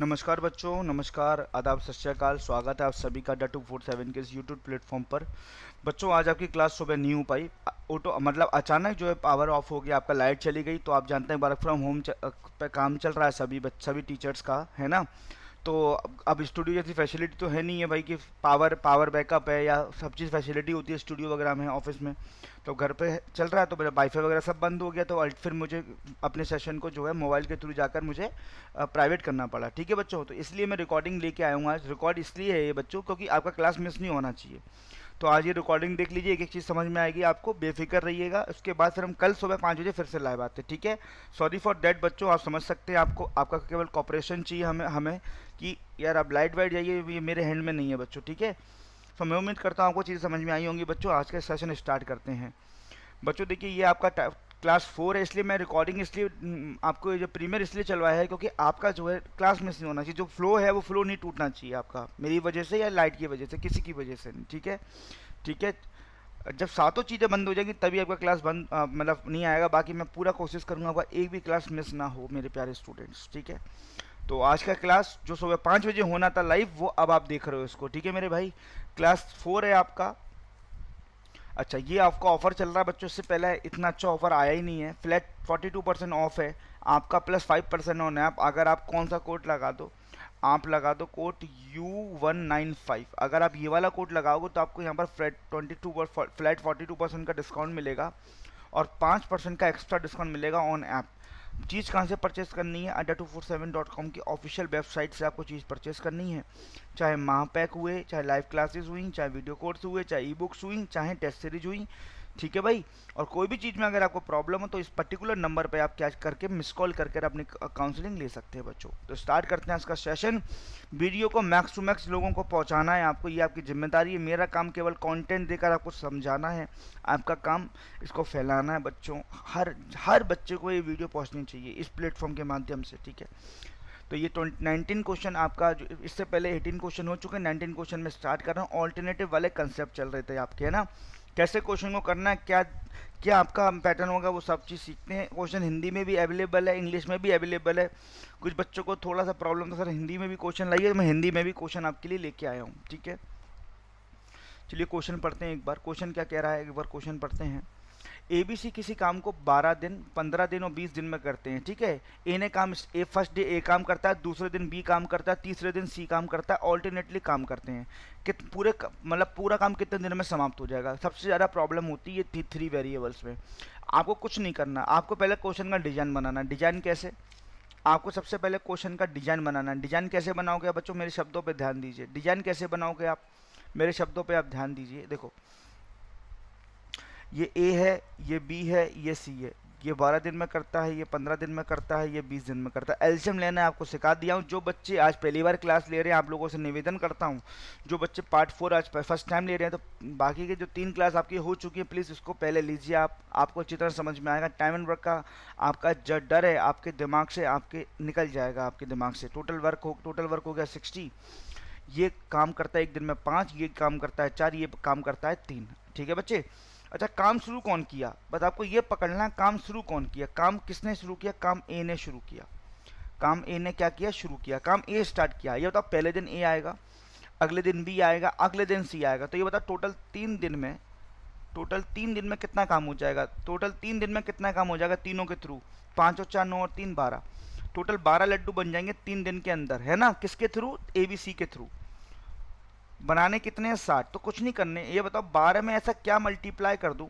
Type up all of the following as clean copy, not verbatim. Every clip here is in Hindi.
नमस्कार बच्चों, नमस्कार, आदाब, सत श्री अकाल। स्वागत है आप सभी का डा247 के इस यूट्यूब प्लेटफॉर्म पर। बच्चों, आज आपकी क्लास सुबह नहीं हो पाई। ऑटो मतलब अचानक जो है पावर ऑफ हो गया, आपका लाइट चली गई। तो आप जानते हैं वर्क फ्रॉम होम पे काम चल रहा है सभी टीचर्स का, है ना। तो अब स्टूडियो जैसी फैसिलिटी तो है नहीं है भाई कि पावर बैकअप है या सब चीज़ फैसिलिटी होती है स्टूडियो वगैरह में, ऑफिस में। तो घर पे चल रहा है, तो मेरा वाईफाई वगैरह सब बंद हो गया। तो फिर मुझे अपने सेशन को जो है मोबाइल के थ्रू जाकर मुझे प्राइवेट करना पड़ा। ठीक है बच्चों, तो इसलिए मैं रिकॉर्डिंग लेके आया हूँ। आज रिकॉर्ड इसलिए है ये बच्चों क्योंकि आपका क्लास मिस नहीं होना चाहिए। तो आज ये रिकॉर्डिंग देख लीजिए, एक एक चीज़ समझ में आएगी आपको, बेफिक्र रहिएगा। उसके बाद फिर हम कल सुबह 5 बजे फिर से लाइव आते हैं, ठीक है। सॉरी फॉर डैट बच्चों, आप समझ सकते हैं, आपको आपका केवल कॉपरेशन चाहिए हमें हमें कि यार आप लाइट वाइट जाइए, ये मेरे हैंड में नहीं है बच्चों, ठीक है। तो मैं उम्मीद करता हूँ आपको चीज़ें समझ में आई होंगी बच्चों। आज का सेशन स्टार्ट करते हैं बच्चों। देखिए, ये आपका क्लास 4 है, इसलिए मैं रिकॉर्डिंग इसलिए आपको ये जो प्रीमियर इसलिए चलवाया है क्योंकि आपका जो है क्लास मिस नहीं होना चाहिए। जो फ्लो है वो फ्लो नहीं टूटना चाहिए आपका, मेरी वजह से या लाइट की वजह से, किसी की वजह से नहीं, ठीक है। ठीक है, जब सातों चीज़ें बंद हो जाएगी तभी आपका क्लास बंद मतलब नहीं आएगा। बाकी मैं पूरा कोशिश करूँगा आपका एक भी क्लास मिस ना हो मेरे प्यारे स्टूडेंट्स, ठीक है। तो आज का क्लास जो सुबह 5 बजे होना था लाइव, वो अब आप देख रहे हो इसको, ठीक है मेरे भाई। क्लास 4 है आपका। अच्छा, ये आपका ऑफर चल रहा है बच्चों, इससे पहले इतना अच्छा ऑफर आया ही नहीं है। फ्लैट 42% ऑफ है आपका, प्लस 5% ऑन ऐप। अगर आप कौन सा कोड लगा दो, आप लगा दो कोड U195। अगर आप ये वाला कोड लगाओगे तो आपको यहाँ पर फ्लैट 42% का डिस्काउंट मिलेगा और 5% का एक्स्ट्रा डिस्काउंट मिलेगा ऑन ऐप। चीज़ कहाँ से परचेस करनी है? adda247.com की ऑफिशियल वेबसाइट से आपको चीज़ परचेस करनी है। चाहे महापैक हुए, चाहे लाइव क्लासेस हुई, चाहे वीडियो कोर्स हुए, चाहे ई बुक्स हुई, चाहे टेस्ट सीरीज हुई, ठीक है भाई। और कोई भी चीज़ में अगर आपको प्रॉब्लम हो तो इस पर्टिकुलर नंबर पे आप क्या करके मिस कॉल करके अपनी काउंसलिंग ले सकते हैं बच्चों। तो स्टार्ट करते हैं इसका सेशन। वीडियो को मैक्स टू मैक्स लोगों को पहुंचाना है आपको, ये आपकी जिम्मेदारी है। मेरा काम केवल कंटेंट देकर आपको समझाना है, आपका काम इसको फैलाना है बच्चों। हर हर बच्चे को ये वीडियो पहुंचनी चाहिए इस प्लेटफॉर्म के माध्यम से, ठीक है। तो ये 19 क्वेश्चन आपका, जो इससे पहले 18 क्वेश्चन हो चुके हैं, 19 क्वेश्चन में स्टार्ट कर रहा हूँ। ऑल्टरनेटिव वाले कंसेप्ट चल रहे थे आपके, है ना। कैसे क्वेश्चन को करना है, क्या क्या आपका पैटर्न होगा, वो सब चीज़ सीखते हैं। क्वेश्चन हिंदी में भी अवेलेबल है, इंग्लिश में भी अवेलेबल है। कुछ बच्चों को थोड़ा सा प्रॉब्लम था, सर हिंदी में भी क्वेश्चन लाइए, तो मैं हिंदी में भी क्वेश्चन आपके लिए लेके आया हूँ, ठीक है। चलिए क्वेश्चन पढ़ते हैं एक बार। क्वेश्चन क्या कह रहा है, एक बार क्वेश्चन पढ़ते हैं। एबीसी किसी काम को 12 दिन, 15 दिन और 20 दिन में करते हैं, ठीक है। ए ने काम, ए फर्स्ट डे ए काम करता है, दूसरे दिन बी काम करता है, तीसरे दिन सी काम करता है, ऑल्टरनेटली काम करते हैं कि मतलब पूरा काम कितने दिन में समाप्त हो जाएगा। सबसे ज़्यादा प्रॉब्लम होती है ये 3 वेरिएबल्स में। आपको कुछ नहीं करना, आपको पहले क्वेश्चन का डिजाइन बनाना। डिजाइन कैसे? आपको सबसे पहले क्वेश्चन का डिजाइन बनाना है। डिजाइन कैसे बनाओगे बच्चों? मेरे शब्दों पर ध्यान दीजिए। डिजाइन कैसे बनाओगे आप? मेरे शब्दों पर आप ध्यान दीजिए। देखो, ये ए है, ये बी है, ये सी है। ये 12 दिन में करता है, ये 15 दिन में करता है, ये 20 दिन में करता है। एल्शियम लेना है आपको सिखा दिया हूँ। जो बच्चे आज पहली बार क्लास ले रहे हैं, आप लोगों से निवेदन करता हूँ, जो बच्चे पार्ट 4 आज फर्स्ट टाइम ले रहे हैं, तो बाकी के जो 3 क्लास आपकी हो चुकी है, प्लीज़ इसको पहले लीजिए आप, आपको अच्छी तरह समझ में आएगा। टाइम एंड वर्क का आपका जो डर है आपके दिमाग से आपके निकल जाएगा, आपके दिमाग से। टोटल वर्क हो गया 60। ये काम करता है एक दिन में 5, ये काम करता है 4, ये काम करता है 3, ठीक है बच्चे। अच्छा, काम शुरू कौन किया? बस आपको ये पकड़ना है, काम शुरू कौन किया। काम किसने शुरू किया? काम ए ने शुरू किया। काम ए ने क्या किया? शुरू किया। काम ए स्टार्ट किया। ये बताओ, पहले दिन ए आएगा, अगले दिन बी आएगा, अगले दिन सी आएगा। तो ये बताओ टोटल 3 दिन में कितना काम हो जाएगा? टोटल 3 दिन में कितना काम हो जाएगा तीनों के थ्रू? 5 और 4 9 और 3 12। टोटल 12 लड्डू बन जाएंगे 3 दिन के अंदर, है ना। किसके थ्रू? ए बी सी के थ्रू। बनाने कितने हैं? 60। तो कुछ नहीं करने, ये बताओ 12 में ऐसा क्या मल्टीप्लाई कर दूं?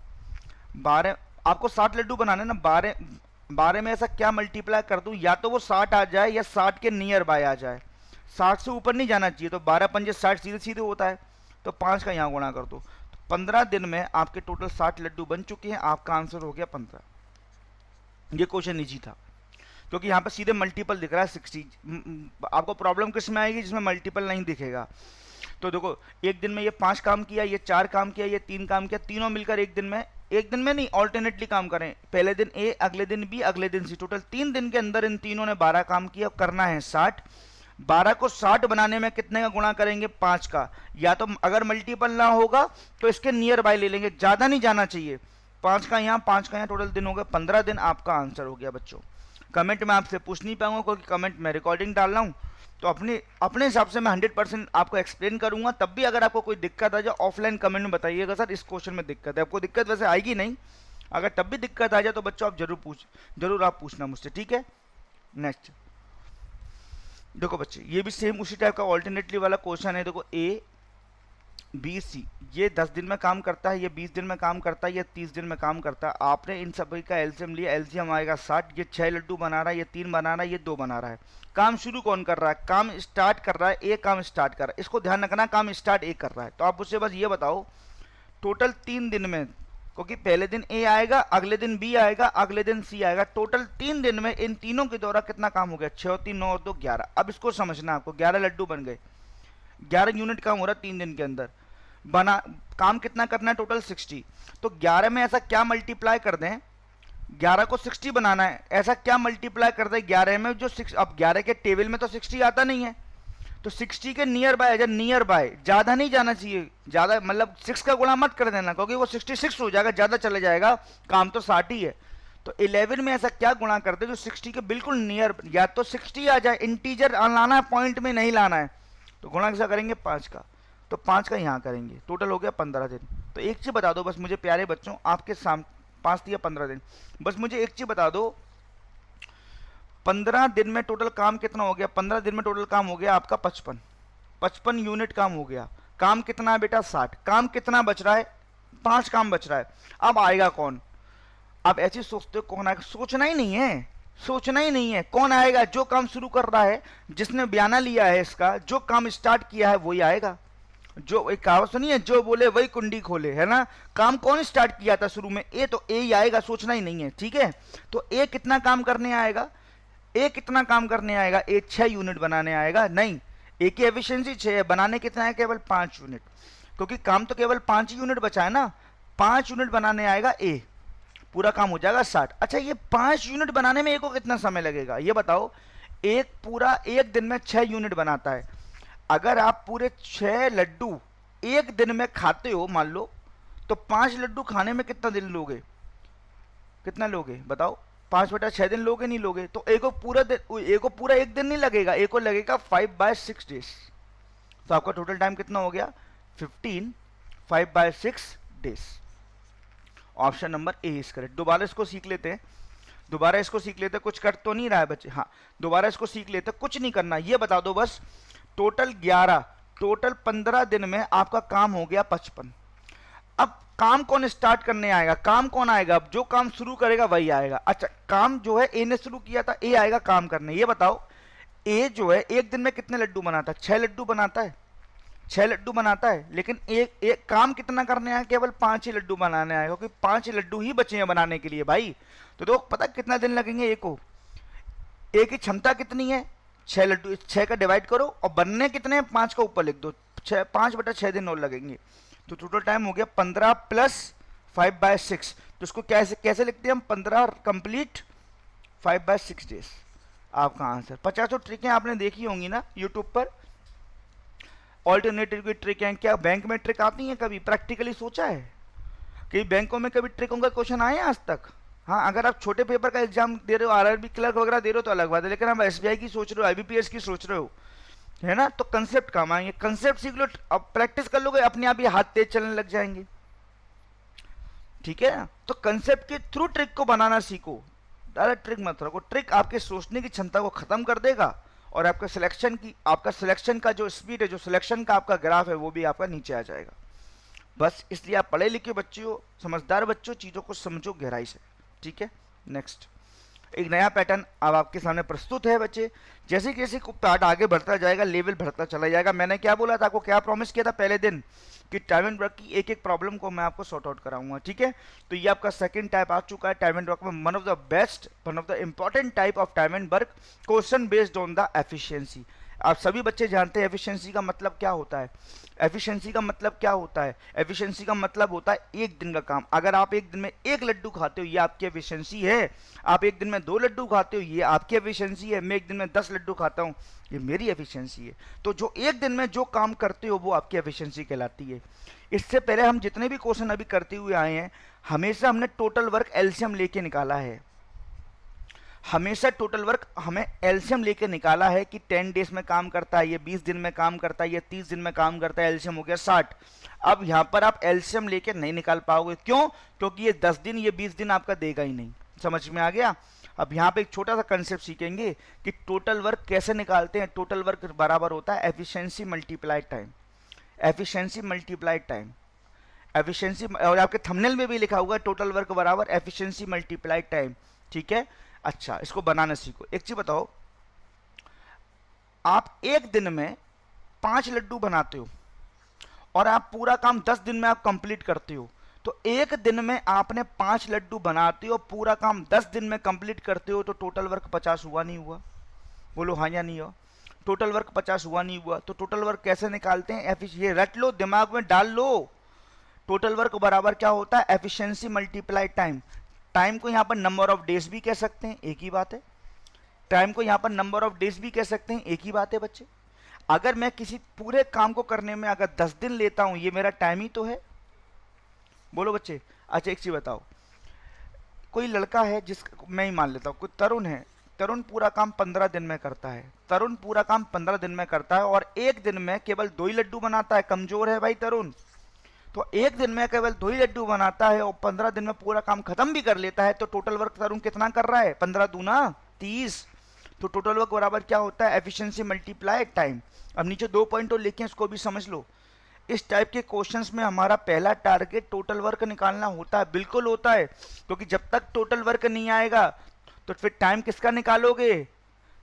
12, आपको 60 लड्डू बनाने ना, 12 में ऐसा क्या मल्टीप्लाई कर दूं, या तो वो 60 आ जाए या 60 के नियर बाय आ जाए। 60 से ऊपर नहीं जाना चाहिए। तो 12 पंजे 60 सीधे सीधे होता है, तो 5 का यहाँ गुणा कर दो। तो 15 दिन में आपके टोटल 60 लड्डू बन चुके हैं। आपका आंसर हो गया 15। ये क्वेश्चन इजी था क्योंकि यहाँ पर सीधे मल्टीपल दिख रहा है 60। आपको प्रॉब्लम किस में आएगी? जिसमें मल्टीपल नहीं दिखेगा। तो देखो, एक दिन में ये 5 काम किया, ये 4 काम किया, ये 3 काम किया, तीनों मिलकर एक दिन में नहीं, ऑल्टरनेटली काम करें। पहले दिन ए, अगले दिन बी, अगले दिन सी। टोटल 3 दिन के अंदर इन तीनों ने 12 काम किया, करना है 60। 12 को 60 बनाने में कितने का गुणा करेंगे? 5 का। या तो अगर मल्टीपल ना होगा तो इसके नियर बाय ले लेंगे, ज़्यादा नहीं जाना चाहिए। 5 का यहाँ, 5 का यहाँ, टोटल दिन हो गए 15 दिन। आपका आंसर हो गया बच्चों। कमेंट मैं आपसे पूछ नहीं पाऊंगा क्योंकि कमेंट मैं रिकॉर्डिंग डाल रहा हूँ, तो अपने अपने हिसाब से मैं 100% आपको एक्सप्लेन करूंगा। तब भी अगर आपको कोई दिक्कत आ जाए ऑफलाइन कमेंट में बताइएगा, सर इस क्वेश्चन में दिक्कत है। आपको दिक्कत वैसे आएगी नहीं, अगर तब भी दिक्कत आ जाए तो बच्चों आप जरूर आप पूछना मुझसे, ठीक है। नेक्स्ट देखो बच्चे, ये भी सेम उसी टाइप का ऑल्टरनेटली वाला क्वेश्चन है। देखो ए बी सी, ये 10 दिन में काम करता है, ये 20 दिन में काम करता है, ये 30 दिन में काम करता है। आपने इन सभी का एलसीएम लिया, एलसीएम आएगा 60। ये 6 लड्डू बना रहा है, ये 3 बना रहा है, ये 2 बना रहा है। काम शुरू कौन कर रहा है? काम स्टार्ट कर रहा है ए, काम स्टार्ट कर रहा है। इसको ध्यान रखना, काम स्टार्ट ए कर रहा है। तो आप उससे बस ये बताओ टोटल 3 दिन में, क्योंकि पहले दिन ए आएगा, अगले दिन बी आएगा, अगले दिन सी आएगा, टोटल 3 दिन में इन तीनों के द्वारा कितना काम हो गया? 6 और 3 9 और 2 11। अब इसको समझना आपको, 11 लड्डू बन गए, 11 यूनिट काम हो रहा है 3 दिन के अंदर। बना काम कितना करना है? टोटल 60। तो 11 में ऐसा क्या मल्टीप्लाई कर दें, 11 को 60 बनाना है, ऐसा क्या मल्टीप्लाई कर दें 11 में जो 6, अब 11 के टेबल में तो 60 आता नहीं है, तो 60 के नियर बाय, नियर बाय ज्यादा नहीं जाना चाहिए, ज्यादा मतलब 6 का गुणा मत कर देना क्योंकि वो 66 हो जाएगा, ज्यादा चले जाएगा, काम तो 60 ही है। तो 11 में ऐसा क्या गुणा कर दे जो 60 के बिल्कुल नियर, या तो 60 आ जाए, इंटीजर लाना है, पॉइंट में नहीं लाना है, तो गुणा कैसा करेंगे? 5 का, तो 5 का यहाँ करेंगे, टोटल हो गया 15 दिन। तो एक चीज बता दो बस मुझे प्यारे बच्चों, आपके सामने 5 दिया 15 दिन, बस मुझे एक चीज बता दो, 15 दिन में टोटल काम कितना हो गया? 15 दिन में टोटल काम हो गया आपका 55 यूनिट काम हो गया। काम कितना है बेटा? 60। काम कितना बच रहा है? 5 काम बच रहा है। अब आएगा कौन? आप ऐसे सोचते हो कौन आएगा? सोचना ही नहीं है, सोचना ही नहीं है। कौन आएगा? जो काम शुरू कर रहा है, जिसने बयाना लिया है इसका, जो काम स्टार्ट किया है वही आएगा। जो एक कहावत सुनी है, जो बोले वही कुंडी खोले, है ना। काम कौन स्टार्ट किया था शुरू में? ए, तो ए ही आएगा, सोचना ही नहीं है, ठीक है। तो ए कितना काम करने आएगा? ए कितना काम करने आएगा? ए 6 यूनिट बनाने आएगा? नहीं, ए की एफिशिएंसी 6 है, बनाने कितना है? केवल 5 यूनिट, क्योंकि काम तो केवल 5 यूनिट बचा है ना। 5 यूनिट बनाने आएगा ए, पूरा काम हो जाएगा 60। अच्छा, ये 5 यूनिट बनाने में ए को कितना समय लगेगा ये बताओ? एक पूरा एक दिन में 6 यूनिट बनाता है। अगर आप पूरे 6 लड्डू एक दिन में खाते हो मान लो, तो 5 लड्डू खाने में कितना दिन लोगे? कितना लोगे बताओ? 5/6 दिन लोगे, नहीं लोगे? तो ए को पूरा एक दिन नहीं लगेगा, ए को लगेगा 5/6 डेज। तो आपका टोटल टाइम कितना हो गया? 15, 5/6 days. Option number A is correct. दोबारा इसको सीख लेते हैं, दोबारा इसको सीख लेते हैं। कुछ कर तो नहीं रहा है बच्चे? हाँ, दोबारा इसको सीख लेते हैं, कुछ नहीं करना। ये बता दो बस, टोटल 11, टोटल 15 दिन में आपका काम हो गया 55। अब काम कौन स्टार्ट करने आएगा? काम कौन आएगा? अब जो काम शुरू करेगा वही आएगा। अच्छा, काम जो है ए ने शुरू किया था, ए आएगा काम करने। ये बताओ, ए जो है एक दिन में कितने लड्डू बनाता है? 6 लड्डू बनाता है, 6 लड्डू बनाता है, लेकिन एक काम कितना करने आया? केवल 5 ही लड्डू बनाने आएगा, क्योंकि 5 लड्डू ही बचे हैं बनाने के लिए भाई। तो पता कितना दिन लगेंगे ए को? ए की क्षमता कितनी है? 6 लड्डू, 6 का डिवाइड करो और बनने कितने हैं? 5 का ऊपर लिख दो, 5/6 दिन और लगेंगे। तो टोटल टाइम हो गया 15 प्लस 5/6। तो इसको कैसे लिखते हैं हम? 15 कंप्लीट 5/6 डेज। आपका आंसर 50 ट्रिकें आपने देखी होंगी ना यूट्यूब पर, ऑल्टरनेटिव की ट्रिक है। क्या बैंक में ट्रिक आती है? कभी प्रैक्टिकली सोचा है? कई बैंकों में कभी ट्रिकों का क्वेश्चन आए आज तक? हाँ, अगर आप छोटे पेपर का एग्जाम दे रहे हो, आरआरबी क्लर्क वगैरह दे रहे हो तो अलग बात है, लेकिन आप एसबीआई की सोच रहे हो, आईबीपीएस की सोच रहे हो, है ना, तो कंसेप्ट काम आएंगे। कंसेप्ट सीख लो, अब प्रैक्टिस कर लोगे, अपने आप ही हाथ तेज चलने लग जाएंगे, ठीक है। तो कंसेप्ट के थ्रू ट्रिक को बनाना सीखो, डायरेक्ट ट्रिक मत रखो। ट्रिक आपके सोचने की क्षमता को खत्म कर देगा और आपका सिलेक्शन का जो स्पीड है, जो सिलेक्शन का आपका ग्राफ है, वो भी आपका नीचे आ जाएगा। बस इसलिए आप पढ़े लिखे बच्चे हो, समझदार बच्चों, चीज़ों को समझो गहराई से, ठीक है। नेक्स्ट, एक नया पैटर्न अब आपके सामने प्रस्तुत है बच्चे। जैसे जैसे पार्ट आगे बढ़ता जाएगा, लेवल बढ़ता चला जाएगा। मैंने क्या बोला था आपको, क्या प्रॉमिस किया था पहले दिन, कि टाइम एंड वर्क की एक एक प्रॉब्लम को मैं आपको सॉर्ट आउट कराऊंगा, ठीक है। तो ये आपका सेकंड टाइप आ चुका है टाइम एंड वर्क में। One of the best, one of the important type of time and work, question based on the efficiency. आप सभी बच्चे जानते हैं एफिशिएंसी का मतलब क्या होता है। एफिशिएंसी का मतलब क्या होता है? एफिशिएंसी का मतलब होता है एक दिन का काम। अगर आप एक दिन में 1 लड्डू खाते हो, ये आपकी एफिशिएंसी है। आप एक दिन में 2 लड्डू खाते हो, ये आपकी एफिशिएंसी है। मैं एक दिन में 10 लड्डू खाता हूँ, ये मेरी एफिशिएंसी है। तो जो एक दिन में जो काम करते हो वो आपकी एफिशिएंसी कहलाती है। इससे पहले हम जितने भी क्वेश्चन अभी करते हुए आए हैं, हमेशा हमने टोटल वर्क एलसीएम लेके निकाला है। हमेशा टोटल वर्क हमें एलसीएम लेके निकाला है कि 10 डेज में काम करता है, ये 20 दिन में काम करता है, ये 30 दिन में काम करता है, एलसीएम हो गया 60। अब यहां पर आप एलसीएम लेके नहीं निकाल पाओगे, क्यों? क्योंकि ये 10 दिन ये 20 दिन आपका देगा ही नहीं। समझ में आ गया? अब यहाँ पे एक छोटा सा कंसेप्ट सीखेंगे कि टोटल वर्क कैसे निकालते हैं। टोटल वर्क बराबर होता है efficiency multiplied time. Efficiency multiplied time, efficiency, और आपके थंबनेल में भी लिखा हुआ है टोटल वर्क बराबर एफिशिएंसी मल्टीप्लाइड टाइम। ठीक है, अच्छा इसको बनाना सीखो। एक चीज बताओ, आप एक दिन में 5 लड्डू बनाते हो और आप पूरा काम 10 दिन में आप कंप्लीट करते हो, तो एक दिन में आपने 5 लड्डू बनाते हो, पूरा काम 10 दिन में कंप्लीट करते हो, तो टोटल वर्क 50 हुआ नहीं हुआ? बोलो हाँ या नहीं हुआ? टोटल वर्क 50 हुआ नहीं हुआ? तो टोटल वर्क कैसे निकालते हैं? ये रट लो, दिमाग में डाल लो। टोटल वर्क बराबर क्या होता है? Efficiency multiply time. टाइम को यहां पर नंबर ऑफ डेज भी कह सकते हैं, एक ही बात है। टाइम को यहां पर नंबर ऑफ डेज भी कह सकते हैं, एक ही बात है बच्चे। अगर मैं किसी पूरे काम को करने में अगर 10 दिन लेता हूं, ये मेरा टाइम ही तो है। बोलो बच्चे। अच्छा एक चीज बताओ, कोई लड़का है, जिस मैं ही मान लेता हूं, कोई तरुण है, तरुण पूरा काम 15 दिन में करता है, तरुण पूरा काम 15 दिन में करता है और एक दिन में केवल 2 ही लड्डू बनाता है। कमजोर है भाई तरुण, तो एक दिन में केवल 2 ही लड्डू बनाता है और 15 दिन में पूरा काम खत्म भी कर लेता है, तो टोटल वर्क तरुण कितना कर रहा है? 15 दूना 30। तो टोटल वर्क बराबर क्या होता है? Efficiency multiply time. अब नीचे 2 पॉइंट और लिखे, इसको भी समझ लो। इस टाइप के क्वेश्चंस में हमारा पहला टारगेट टोटल वर्क निकालना होता है, बिल्कुल होता है, क्योंकि जब तक टोटल वर्क नहीं आएगा तो फिर टाइम किसका निकालोगे?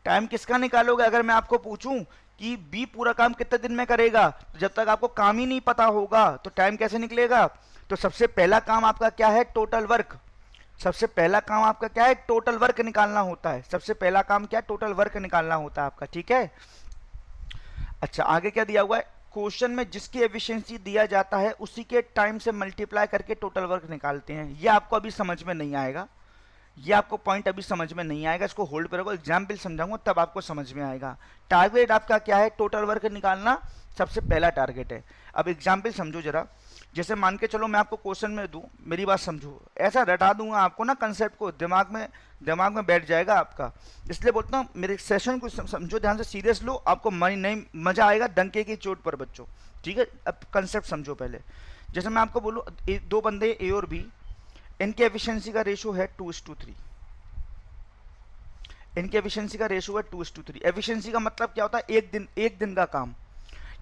टाइम किसका निकालोगे? अगर मैं आपको पूछूं कि बी पूरा काम कितने दिन में करेगा, तो जब तक आपको काम ही नहीं पता होगा तो टाइम कैसे निकलेगा? तो सबसे पहला काम आपका क्या है? Total work. सबसे पहला काम आपका क्या है? टोटल वर्क निकालना होता है। सबसे पहला काम क्या? टोटल वर्क निकालना होता है आपका। ठीक है, अच्छा आगे क्या दिया हुआ है? क्वेश्चन में जिसकी एफिशिएंसी दिया जाता है उसी के टाइम से मल्टीप्लाई करके टोटल वर्क निकालते हैं। ये आपको अभी समझ में नहीं आएगा, ये आपको पॉइंट अभी समझ में नहीं आएगा, इसको होल्ड पे रखो, एग्जाम्पल समझाऊंगा तब आपको समझ में आएगा। टारगेट आपका क्या है? टोटल वर्क निकालना सबसे पहला टारगेट है। अब एग्जाम्पल समझो जरा, जैसे मान के चलो मैं आपको क्वेश्चन में दूं, मेरी बात समझो, ऐसा रटा दूंगा आपको ना कंसेप्ट को, दिमाग में बैठ जाएगा आपका। इसलिए बोलता हूँ मेरे सेशन को समझो ध्यान से, सीरियस लो, आपको नहीं मजा आएगा डंके की चोट पर बच्चों। ठीक है, अब कंसेप्ट समझो पहले। जैसे मैं आपको बोलूँ, दो बंदे ए और बी, इनके एफिशिएंसी का रेशो है 2:3। इनके एफिशिएंसी का रेशो है 2:3। एफिशिएंसी का मतलब क्या होता है? एक दिन का काम,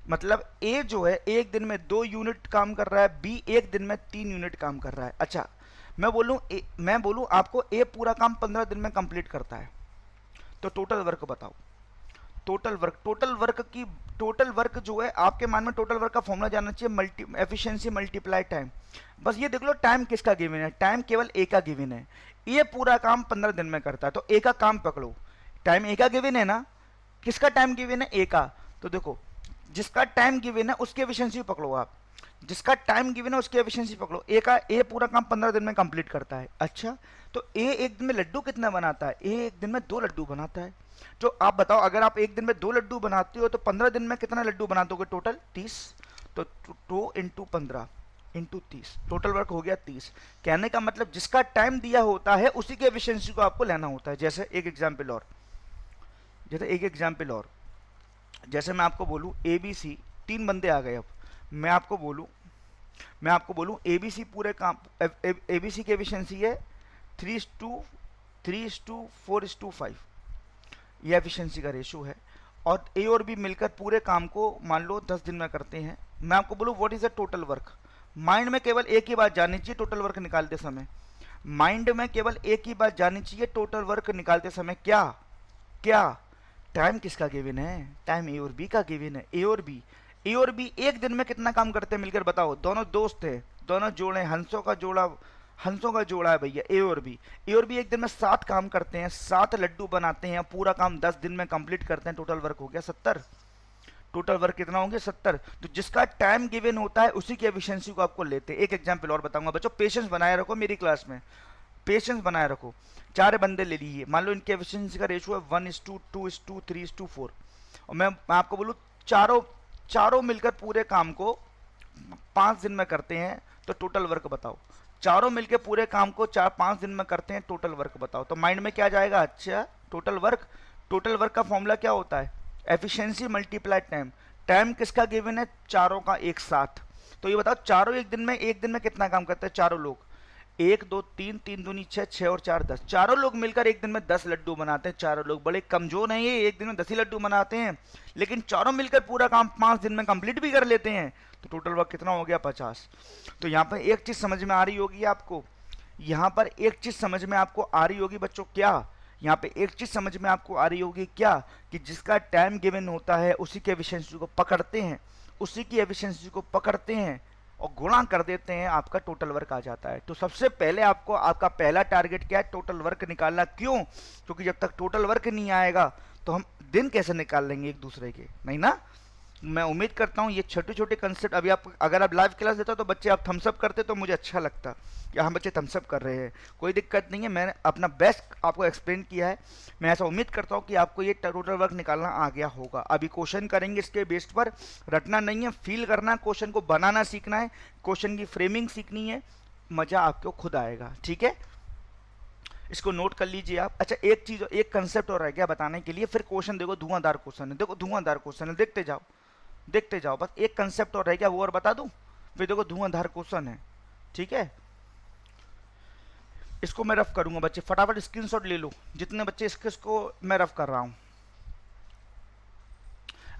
मतलब ए जो है एक दिन में 2 यूनिट काम कर रहा है, बी एक दिन में 3 यूनिट काम कर रहा है। अच्छा मैं बोलूं आपको ए पूरा काम 15 दिन में कंप्लीट करता है, तो टोटल वर्क बताओ। टोटल वर्क जो है आपके मान में, टोटल वर्क का फॉर्मूला जानना चाहिए, एफिशिएंसी मल्टीप्लाई टाइम। बस ये देख लो टाइम किसका गिवन है? टाइम केवल ए का गिवन है। ये पूरा काम 15 दिन में करता है, तो ए का काम पकड़ो। टाइम ए का गिवन है ना? किसका टाइम गिवन है? ए का। तो देखो जिसका टाइम गिवन है उसकी एफिशिएंसी पकड़ो आप, जिसका टाइम गिवन है उसकी एफिशिएंसी पकड़ो। ए पूरा काम 15 दिन में कंप्लीट करता है। अच्छा तो ए एक दिन में लड्डू कितना बनाता है? ए एक दिन में 2 लड्डू बनाता है। तो आप बताओ, अगर आप एक दिन में 2 लड्डू बनाते हो तो 15 दिन में कितना लड्डू बना दोगे? टोटल 30। तो 2 इंटू 15 इंटू 30, टोटल वर्क हो गया 30। कहने का मतलब जिसका टाइम दिया होता है उसी की एफिशिएंसी को आपको लेना होता है। जैसे एक एग्जाम्पल और, जैसे मैं आपको बोलूं ए बी सी, 3 बंदे आ गए। अब मैं आपको बोलूं ए बी सी पूरे काम, ए बी सी की एफिशिएंसी है 3:4:5, ये एफिशिएंसी का रेशो है। और ए और बी मिलकर पूरे काम को मान लो 10 दिन में करते हैं। मैं आपको बोलूं what is the total work. Mind में केवल एक ही बात जाननी चाहिए टोटल वर्क निकालते समय, माइंड में केवल एक ही बात जाननी चाहिए टोटल वर्क निकालते समय, क्या टाइम किसका गिवन है? टाइम ए और बी का गिवन है। ए और बी एक दिन में कितना काम करते हैं मिलकर बताओ? दोनों दोस्त हैं, दोनों जोड़े, हंसों का जोड़ा है भैया। ए और बी एक दिन में 7 काम करते हैं, 7 लड्डू बनाते हैं, पूरा काम 10 दिन में कंप्लीट करते हैं। टोटल वर्क हो गया 70। टोटल वर्क कितना होंगे? 70। तो जिसका टाइम गिवन होता है उसी की एफिशिएंसी को आपको लेते हैं। एक एग्जांपल और बताऊंगा बच्चों, पेशेंस बनाए रखो मेरी क्लास में, पेशेंस बनाए रखो। 4 बंदे ले लीजिए, मान लो इनके एफिशिएंसी का रेशियो है 1:2:3:4, और मैं आपको बोलूँ चारों मिलकर पूरे काम को 5 दिन में करते हैं, तो टोटल वर्क बताओ। चारों मिलके पूरे काम को 4-5 दिन में करते हैं, टोटल वर्क बताओ। तो माइंड में क्या जाएगा, अच्छा टोटल वर्क। टोटल वर्क का फॉर्मूला क्या होता है, एफिशिएंसी मल्टीप्लाई टाइम। टाइम किसका गिवन है, चारों का एक साथ। तो ये बताओ चारों एक दिन में कितना काम करते हैं चारों लोग, 1 2 3, 3 दूनी 6, 6 और 4 10। चारों लोग मिलकर एक दिन में 10 लड्डू बनाते हैं। चारों लोग बड़े कमजोर नहीं है, एक दिन में 10 ही लड्डू बनाते हैं, लेकिन चारों मिलकर पूरा काम 5 दिन में कंप्लीट भी कर लेते हैं। तो टोटल वर्क कितना हो गया, 50। तो यहाँ पर एक चीज समझ में आ रही होगी आपको, यहाँ पर एक चीज समझ में आपको आ रही होगी बच्चों, क्या यहाँ पे एक चीज समझ में आपको आ रही होगी क्या, कि जिसका टाइम गिवन होता है उसी के एफिशिएंसी को पकड़ते हैं, उसी की एफिशिएंसी को पकड़ते हैं और गुणा कर देते हैं, आपका टोटल वर्क आ जाता है। तो सबसे पहले आपको आपका पहला टारगेट क्या है, टोटल वर्क निकालना। क्यों, क्योंकि जब तक टोटल वर्क नहीं आएगा तो हम दिन कैसे निकाल लेंगे एक दूसरे के, नहीं ना। मैं उम्मीद करता हूँ ये छोटे छोटे कंसेप्ट, अभी आप अगर आप लाइव क्लास देते हो तो बच्चे आप थम्सअप करते तो मुझे अच्छा लगता कि हाँ बच्चे थम्सअप कर रहे हैं, कोई दिक्कत नहीं है, मैंने अपना बेस्ट आपको एक्सप्लेन किया है। मैं ऐसा उम्मीद करता हूँ कि आपको ये टोटल वर्क निकालना आ गया होगा। अभी क्वेश्चन करेंगे इसके बेस्ड पर, रटना नहीं है, फील करना है, क्वेश्चन को बनाना सीखना है, क्वेश्चन की फ्रेमिंग सीखनी है, मज़ा आपको खुद आएगा, ठीक है। इसको नोट कर लीजिए आप। अच्छा एक चीज़, एक कंसेप्ट और रह गया बताने के लिए, फिर क्वेश्चन देखो धुआंधार क्वेश्चन है, देखो धुआंधार क्वेश्चन है, देखते जाओ देखते जाओ, बस एक कंसेप्ट और रह गया, वो और बता दूं, फिर देखो धुआंधार क्वेश्चन है, ठीक है। इसको मैं रफ करूंगा बच्चे, फटाफट स्क्रीनशॉट ले लो जितने बच्चे इसको मैं रफ कर रहा हूं।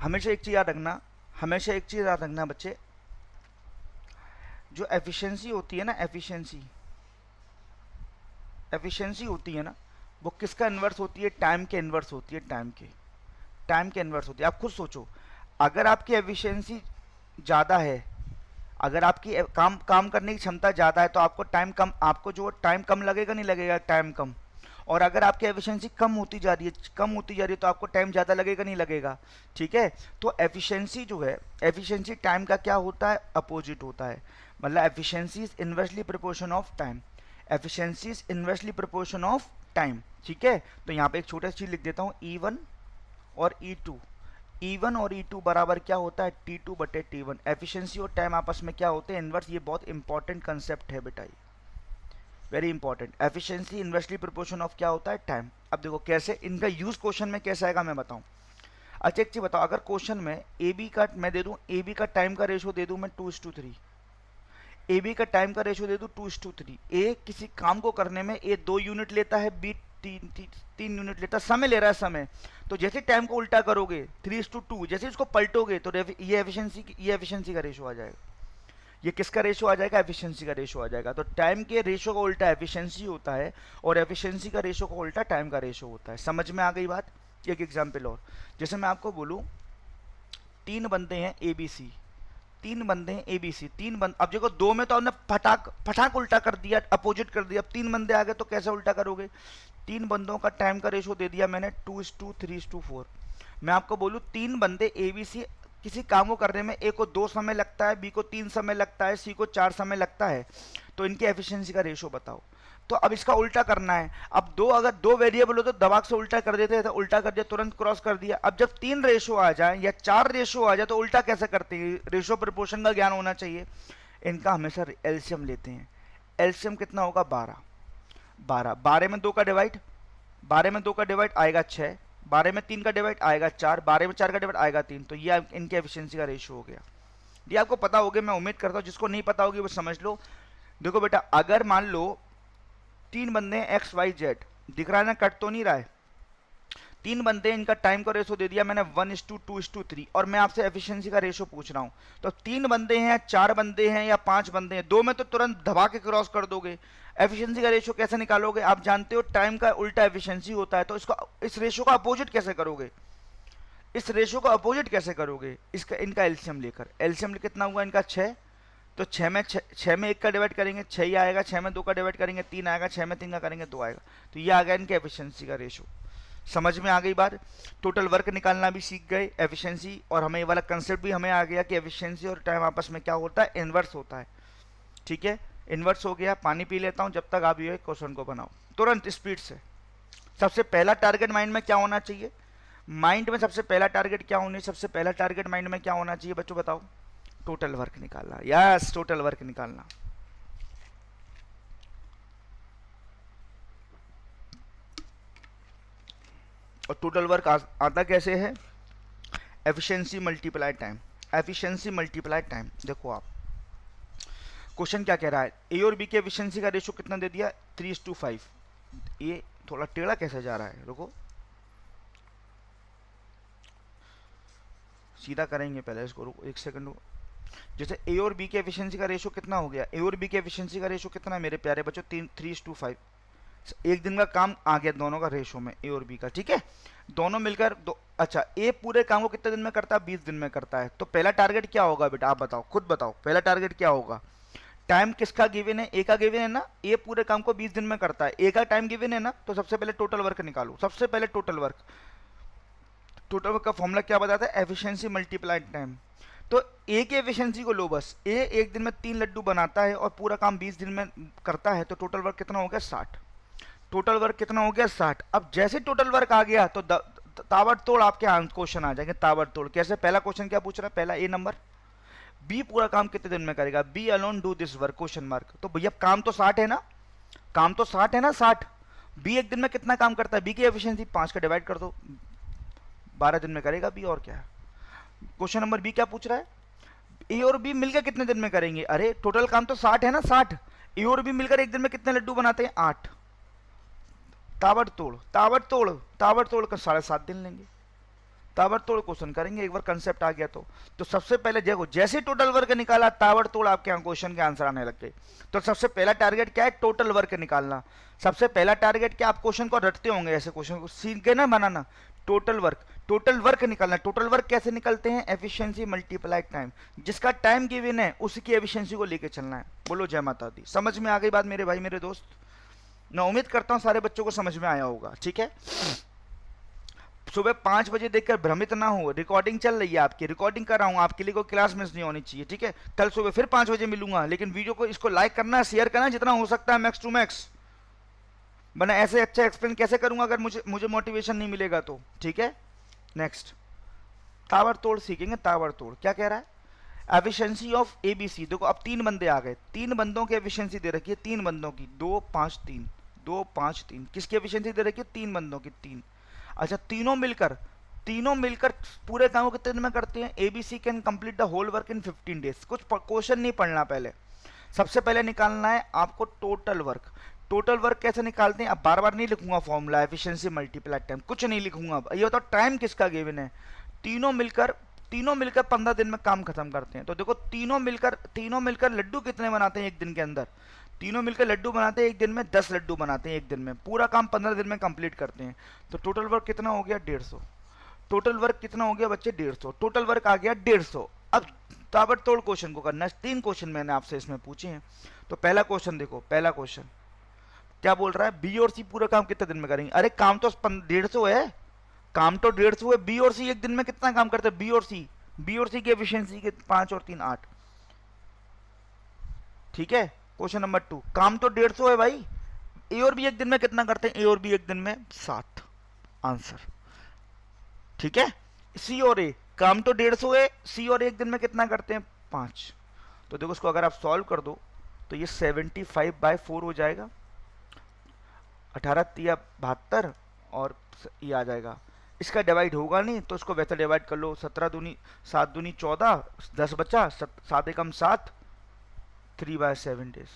हमेशा एक चीज याद रखना, हमेशा एक चीज याद रखना बच्चे, जो एफिशिएंसी होती है ना, एफिशिएंसी एफिशिएंसी होती है ना, वो किसका इन्वर्स होती है, टाइम के इन्वर्स होती है, टाइम के इन्वर्स होती है। आप खुद सोचो, अगर आपकी एफिशिएंसी ज़्यादा है, अगर आपकी काम करने की क्षमता ज़्यादा है तो आपको टाइम कम, आपको जो टाइम कम लगेगा, नहीं लगेगा टाइम कम। और अगर आपकी एफिशिएंसी कम होती जा रही है तो आपको टाइम ज़्यादा लगेगा, नहीं लगेगा, ठीक है। तो एफिशिएंसी जो है, एफिशिएंसी टाइम का क्या होता है, अपोजिट होता है। मतलब efficiency is inversely proportion of time, efficiency is inversely proportion of time, ठीक है। तो यहाँ पे एक छोटा सी चीज़ लिख देता हूँ, E1 और E2, E1 और E2 बराबर क्या होता है, T2 बटे T1। एफिशिएंसी और टाइम आपस में क्या होते हैं, इन्वर्स। ये बहुत इंपॉर्टेंट कंसेप्ट है बेटा, ये very important. Efficiency inversely proportion of क्या होता है, टाइम। अब देखो कैसे इनका यूज क्वेश्चन में कैसे आएगा मैं बताऊं। अच्छा एक चीज बताओ, अगर क्वेश्चन में ए बी का मैं दे दूं, ए बी का टाइम का रेशियो दे दूं मैं 2:3, ए बी का टाइम का रेशियो दे दूं 2:3। ए किसी काम को करने में ए 2 यूनिट लेता है, बी 3 यूनिट लेता है, समय ले रहा है समय। तो जैसे टाइम को उल्टा करोगे 3:2, जैसे इसको पलटोगे तो ये एफिशिएंसी का रेशियो आ जाएगा। ये किसका रेशियो आ जाएगा, एफिशिएंसी का रेशियो आ जाएगा। तो टाइम के रेशियो का उल्टा एफिशिएंसी होता है और एफिशिएंसी का रेशियो का उल्टा टाइम का रेशियो होता है। समझ में आ गई बात। एक एग्जांपल और, जैसे मैं आपको बोलूं 3 बंदे हैं ए बी सी, 3 बंदे हैं ए बी सी, 3 बंद, अब देखो 2 में तो हमने फटाक फटाक उल्टा कर दिया, अपोजिट कर दिया। अब 3 बंदे आ गए तो कैसे उल्टा करोगे, 3 बंदों का टाइम का रेशियो दे दिया मैंने 2:3:4। मैं आपको बोलूं 3 बंदे ए बी सी किसी काम को करने में, ए को 2 समय लगता है, बी को 3 समय लगता है, सी को 4 समय लगता है, तो इनकी एफिशिएंसी का रेशियो बताओ। तो अब इसका उल्टा करना है। अब अगर दो वेरिएबल हो तो दबाग से उल्टा कर देते हैं, तो उल्टा कर दिया, तुरंत क्रॉस कर दिया। अब जब 3 रेशियो आ जाए या 4 रेशियो आ जाए तो उल्टा कैसे करते हैं, रेशियो प्रोपोर्शन का ज्ञान होना चाहिए। इनका हमेशा एलसीएम लेते हैं। एलसीएम कितना होगा, 12। 12 में 2 का डिवाइड, 12 में 2 का डिवाइड आएगा 6, 12 में 3 का डिवाइड आएगा 4, 12 में 4 का डिवाइड आएगा 3। तो ये इनके एफिशिएंसी का रेशियो हो गया। ये आपको पता होगा, मैं उम्मीद करता हूँ, जिसको नहीं पता होगी वो समझ लो। देखो बेटा, अगर मान लो 3 बंदे हैं एक्स वाई जेड, दिख रहा है ना, कट तो नहीं रहा है। 3 बंदे, इनका टाइम का रेशियो दे दिया मैंने 1:2:3, और मैं आपसे एफिशिएंसी का रेशियो पूछ रहा हूँ। तो 3 बंदे हैं, 4 बंदे हैं या 5 बंदे हैं, 2 में तो तुरंत दबा के क्रॉस कर दोगे। एफिशिएंसी का रेशियो कैसे निकालोगे, आप जानते हो टाइम का उल्टा एफिशिएंसी होता है, तो इसका इस रेशियो का अपोजिट कैसे करोगे, इस रेशियो का अपोजिट कैसे करोगे, इसका इनका एलसीएम लेकर। एलसीएम कितना हुआ इनका 6, तो 6 में 1 का डिवाइड करेंगे 6 ही आएगा, 6 में 2 का डिवाइड करेंगे 3 आएगा, 6 में 3 का करेंगे 2 आएगा। तो ये आ गया इनके एफिशिएंसी का रेशियो। समझ में आ गई बात। टोटल वर्क निकालना भी सीख गए, एफिशिएंसी, और हमें ये वाला कंसेप्ट भी हमें आ गया कि एफिशिएंसी और टाइम आपस में क्या होता है, इन्वर्स होता है, ठीक है। इन्वर्स हो गया। पानी पी लेता हूँ जब तक आप ये क्वेश्चन को बनाओ तुरंत स्पीड से। सबसे पहला टारगेट माइंड में क्या होना चाहिए, माइंड में सबसे पहला टारगेट क्या होना, सबसे पहला टारगेट माइंड में क्या होना चाहिए बच्चों, बताओ, टोटल वर्क निकालना। यस, टोटल वर्क निकालना। और टोटल वर्क आता कैसे है, efficiency multiply time, efficiency multiply time. देखो आप क्वेश्चन क्या कह रहा है, ए और बी के एफिशिएंसी का रेशो कितना दे दिया, 3:5। ये थोड़ा टेढ़ा कैसे जा रहा है, रुको सीधा करेंगे पहले इसको, रुको एक सेकंड रुको। जैसे ए और बी के एफिशिएंसी का रेशो कितना हो गया, ए और बी के एफिशिएंसी का रेशो कितना है मेरे प्यारे बच्चों, 3:5। एक दिन का काम आ गया दोनों का रेशो में, ए और बी का, ठीक है। दोनों मिलकर अच्छा ए पूरे काम को कितने दिन में करता है, 20 दिन में करता है। तो पहला टारगेट क्या होगा बेटा, आप बताओ, खुद बताओ, पहला टारगेट क्या होगा। टाइम किसका गिवन है, ए का गिवन है ना, ए पूरे काम को 20 दिन में करता है, ए का टाइम गिवन है ना, तो सबसे पहले टोटल वर्क निकालो, सबसे पहले टोटल वर्क। टोटल वर्क का फॉर्मूला क्या बताता है, एफिशिएंसी मल्टीप्लाइड टाइम। तो ए की एफिशिएंसी को लो बस, ए एक दिन में 3 लड्डू बनाता है और पूरा काम 20 दिन में करता है, तो टोटल वर्क कितना हो गया, 60। टोटल वर्क कितना हो गया, 60। अब जैसे टोटल वर्क आ गया तो ताबड़तोड़ आपके क्वेश्चन आ जाएंगे, ताबड़तोड़। कैसे, पहला क्वेश्चन क्या पूछ रहा है, पहला ए नंबर, बी पूरा काम कितने दिन में करेगा, B alone do this work, question mark. तो भैया काम तो 60 है ना, काम तो 60 है ना, 60। बी एक दिन में कितना काम करता है, बी की एफिशिएंसी 5 का डिवाइड कर दो, 12 दिन में करेगा बी, और क्या है। क्वेश्चन नंबर बी क्या पूछ रहा है, ए और बी मिलकर कितने दिन में करेंगे, अरे टोटल काम तो 60 है ना, 60। ए और बी मिलकर एक दिन में कितने लड्डू बनाते हैं, 8। ताबड़तोड़ ताबड़तोड़ ताबड़तोड़ का 7.5 दिन लेंगे, ताबड़तोड़ क्वेश्चन करेंगे एक बार कंसेप्ट आ गया तो सबसे पहले देखो, जैसे टोटल वर्क निकाला ताबड़तोड़ आपके यहाँ क्वेश्चन के आंसर आने लग गए। तो सबसे पहला टारगेट क्या है, टोटल वर्क निकालना। सबसे पहला टारगेट क्या, आप क्वेश्चन को रटते होंगे, ऐसे क्वेश्चन को सीख के ना बनाना, टोटल वर्क निकालना। टोटल वर्क कैसे निकलते हैं, एफिशिएंसी मल्टीप्लाई टाइम, जिसका टाइम गिवन है उसकी एफिशिएंसी को लेके चलना है। बोलो जय माता दी। समझ में आ गई बात मेरे भाई मेरे दोस्त, मैं उम्मीद करता हूं सारे बच्चों को समझ में आया होगा, ठीक है। सुबह 5 बजे देखकर भ्रमित ना हो, रिकॉर्डिंग चल रही है आपकी, रिकॉर्डिंग कर रहा हूँ आपके लिए, कोई क्लास मिस नहीं होनी चाहिए, ठीक है। कल सुबह फिर 5 बजे मिलूंगा, लेकिन वीडियो को इसको लाइक करना, शेयर करना जितना हो सकता है, मैक्स टू मैक्स, वरना ऐसे अच्छा एक्सप्लेन कैसे करूंगा अगर मुझे मोटिवेशन नहीं मिलेगा तो, ठीक है। नेक्स्ट ताबड़तोड़ सीखेंगे, ताबड़तोड़ क्या कह रहा है, एफिशिएंसी ऑफ एबीसी। देखो अब 3 बंदे आ गए, 3 बंदों की एफिशिएंसी दे रखी है, 3 बंदों की, 2 5 3, 2 5 3, किसकी एफिशिएंसी दे रखी है, 3 बंदों की, 3। अच्छा तीनों मिलकर पूरे काम को कितने दिन में करते हैं, ABC can complete the whole work in 15 days. कुछ क्वेश्चन नहीं पढ़ना, पहले सबसे पहले निकालना है आपको टोटल वर्क। टोटल वर्क कैसे निकालते हैं, अब बार बार नहीं लिखूंगा फॉर्मूला, एफिशिएंसी मल्टीप्लाई टाइम, कुछ नहीं लिखूंगा। अब ये बताओ टाइम किसका गिवन है, तीनों मिलकर 15 दिन में काम खत्म करते हैं। तो देखो तीनों मिलकर लड्डू कितने बनाते हैं एक दिन के अंदर, तीनों मिलकर लड्डू बनाते हैं एक दिन में, 10 लड्डू बनाते हैं एक दिन में, पूरा काम 15 दिन में कंप्लीट करते हैं। तो टोटल वर्क कितना हो गया, 150। टोटल वर्क कितना हो गया बच्चे, 150। टोटल वर्क आ गया 150। अब ताबड़तोड़ क्वेश्चन को करना है, 3 क्वेश्चन मैंने आपसे इसमें पूछे हैं। तो पहला क्वेश्चन देखो, पहला क्वेश्चन क्या बोल रहा है, बी और सी पूरा काम कितने दिन में करेंगे। अरे काम तो 150 है, काम तो 150 है। बी और सी एक दिन में कितना काम करते हैं, बी और सी की एफिशिएंसी के 5 और 3 8, ठीक है। क्वेश्चन नंबर 2, काम तो 150 है भाई, ए और बी एक दिन में कितना करते हैं, ए और बी एक दिन में 7, आंसर, ठीक है। सी और ए, काम तो 150 है, सी और ए एक दिन में कितना करते हैं, 5। तो देखो इसको अगर आप सॉल्व कर दो तो ये 75/4 हो जाएगा, 18 तिया 72, और ये आ जाएगा। इसका डिवाइड होगा नहीं तो इसको वैसे डिवाइड कर लो, 17 दूनी 7 दूनी 14, 10 बचा, 7 एकम 7, 3/7 डेज,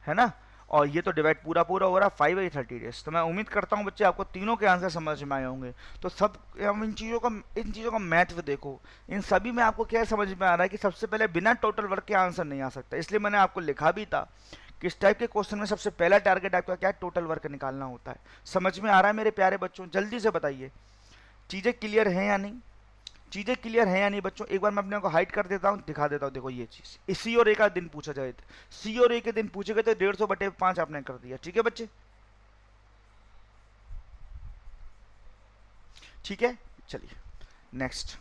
है ना। और ये तो डिवाइड पूरा हो रहा, 5/30 डेज। तो मैं उम्मीद करता हूँ बच्चे आपको तीनों के आंसर समझ में आए होंगे। तो सब हम इन चीज़ों का महत्व देखो, इन सभी में आपको क्या समझ में आ रहा है कि सबसे पहले बिना टोटल वर्क के आंसर नहीं आ सकता। इसलिए मैंने आपको लिखा भी था किस टाइप के क्वेश्चन में सबसे पहला टारगेट आपका क्या है, टोटल वर्क निकालना होता है। समझ में आ रहा है मेरे प्यारे बच्चों, जल्दी से बताइए चीज़ें क्लियर हैं या नहीं, चीज़ें क्लियर हैं या नहीं बच्चों। एक बार मैं अपने को हाइड कर देता हूँ, दिखा देता हूँ। देखो ये चीज़ सी और ए का दिन पूछा जाए, सी और ए के दिन पूछे गए तो 150/5 आपने कर दिया, ठीक है बच्चे, ठीक है। चलिए नेक्स्ट,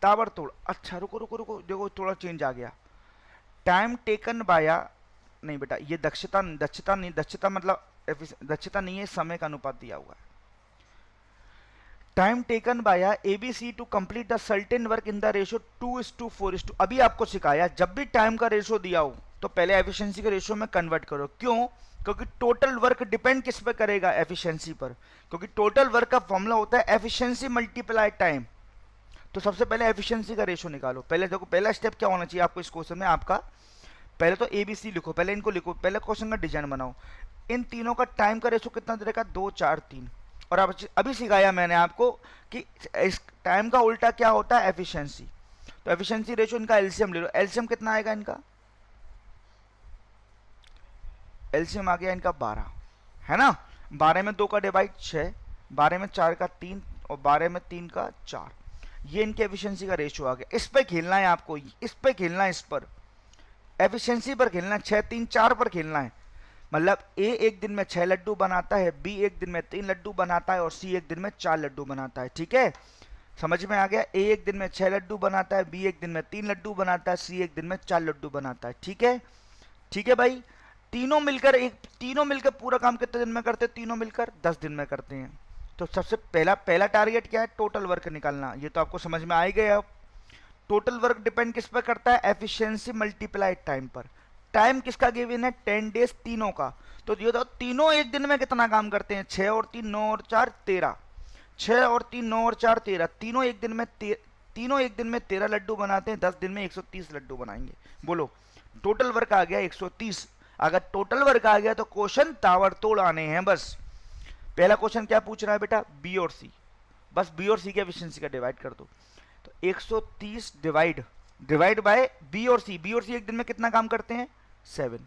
ताबड़तोड़। अच्छा रुको, देखो थोड़ा चेंज आ गया, टाइम टेकन बाया, नहीं बेटा ये दक्षता मतलब दक्षता नहीं है, समय का अनुपात दिया हुआ है। Time taken by ABC to complete the certain work in the ratio 2:4। अभी आपको सिखाया जब भी टाइम का रेशियो दिया हो तो पहले एफिशिएंसी के रेशियो में कन्वर्ट करो। क्यों, क्योंकि टोटल वर्क डिपेंड किस पे करेगा, एफिशिएंसी पर, क्योंकि टोटल वर्क का फॉर्मूला होता है एफिशिएंसी मल्टीप्लाई टाइम। तो सबसे पहले एफिशिएंसी का रेशो निकालो। पहले देखो पहला स्टेप क्या होना चाहिए आपको इस क्वेश्चन में, आपका पहले तो ABC लिखो, पहले इनको लिखो, पहले क्वेश्चन का डिजाइन बनाओ। इन तीनों का टाइम का रेशो कितना देगा, 2 4 3। और अब अभी सिखाया मैंने आपको कि इस टाइम का उल्टा क्या होता है, एफिशिएंसी। तो एफिशिएंसी रेशो इनका एलसीएम ले लो, एलसीएम कितना आएगा इनका, एलसीएम आ गया इनका 12, है ना। 12 में 2 का डिवाइड 6, 12 में 4 का 3 और 12 में 3 का 4, ये इनके एफिशिएंसी का रेशो आ गया। इस पे खेलना है आपको, इस पे खेलना है, इस पर एफिशिएंसी पर खेलना है, 6 3 4 पर खेलना है। मतलब ए एक दिन में 6 लड्डू बनाता है, बी एक दिन में 3 लड्डू बनाता है और सी एक दिन में 4 लड्डू बनाता है। ठीक है, समझ में आ गया। ए एक दिन में 6 लड्डू बनाता है, बी एक दिन में 3 लड्डू बनाता है, सी एक दिन में 4 लड्डू बनाता है। ठीक है, ठीक है भाई। तीनों मिलकर पूरा काम कितने दिन में करते हैं, तीनों मिलकर 10 दिन में करते हैं। तो सबसे पहला टारगेट क्या है, टोटल वर्क निकालना। ये तो आपको समझ में आ ही गया। टोटल वर्क डिपेंड किस पर करता है, एफिशिएंसी मल्टीप्लाई टाइम पर। टाइम किसका गिवन है, 10 डेज तीनों का। तो ये तो तीनों एक दिन में कितना काम करते हैं, 6 और 3 9 और 4 13, 6 और 3 9 और 4 13, तीनों एक दिन में 13 लड्डू बनाते हैं, 10 दिन में 130 लड्डू बनाएंगे। बोलो टोटल वर्क आ गया 130। अगर टोटल वर्क आ गया तो क्वेश्चन ताबड़तोड़ आने हैं बस। पहला क्वेश्चन क्या पूछ रहा है बेटा, बी और सी, बस बी और सी की एफिशिएंसी का डिवाइड कर दो। तो 130 डिवाइड बाय बी और सी एक दिन में कितना काम करते हैं, 7।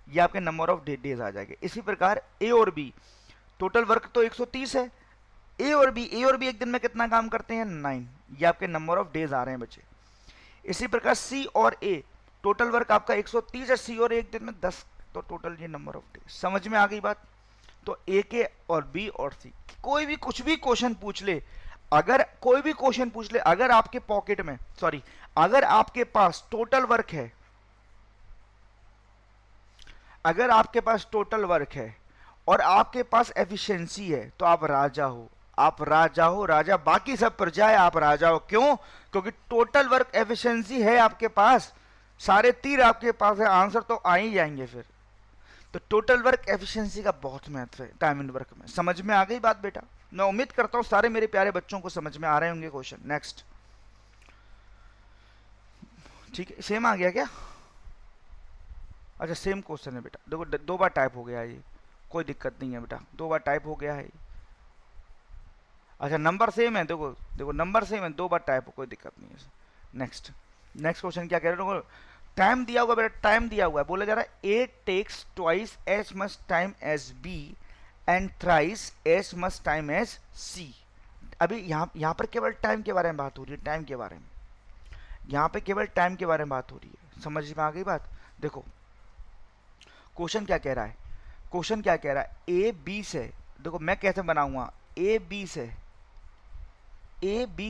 ये आपके नंबर ऑफ डेज आ जाएंगे। इसी प्रकार ए और बी, टोटल वर्क तो 130 है, ए और बी एक दिन में कितना काम करते हैं, 9। ये आपके नंबर ऑफ डेज आ रहे हैं बच्चे। इसी प्रकार सी और ए, टोटल वर्क आपका 130 है, सी और ए एक दिन में 10, तो टोटल ये नंबर ऑफ डेज। समझ में आ गई बात। तो ए के और बी और सी, कोई भी कुछ भी क्वेश्चन पूछ ले, अगर आपके पॉकेट में, सॉरी, अगर आपके पास टोटल वर्क है, अगर आपके पास टोटल वर्क है और आपके पास एफिशिएंसी है, तो आप राजा हो, आप राजा हो, राजा। बाकी सब प्रजा है, आप राजा हो। क्यों, क्योंकि टोटल वर्क एफिशिएंसी है आपके पास, सारे तीर आपके पास है, आंसर तो आ ही जाएंगे फिर। तो टोटल वर्क एफिशिएंसी का बहुत महत्व है टाइम एंड वर्क में। समझ में आ गई बात बेटा। मैं उम्मीद करता हूं सारे मेरे प्यारे बच्चों को समझ में आ रहे होंगे क्वेश्चन। नेक्स्ट, ठीक है, सेम आ गया क्या, अच्छा सेम क्वेश्चन है बेटा। देखो 2 बार टाइप हो गया है ये, कोई दिक्कत नहीं है बेटा, 2 बार टाइप हो गया है। अच्छा नंबर सेम है, देखो देखो नंबर सेम है, 2 बार टाइप हो, कोई दिक्कत नहीं है। नेक्स्ट, नेक्स्ट क्वेश्चन क्या कह रहे हो, टाइम दिया हुआ बेटा, टाइम दिया हुआ है, बोला जा रहा है A takes twice as much time as B and thrice as much time as C. अभी यहाँ पर केवल टाइम के बारे में बात हो रही है, टाइम के बारे में, यहाँ पे केवल टाइम के बारे में बात हो रही है। समझ में आ गई बात। देखो क्वेश्चन क्या कह रहा है, क्वेश्चन क्या कह रहा है, ए बी से, देखो मैं कैसे बनाऊंगा, ए बी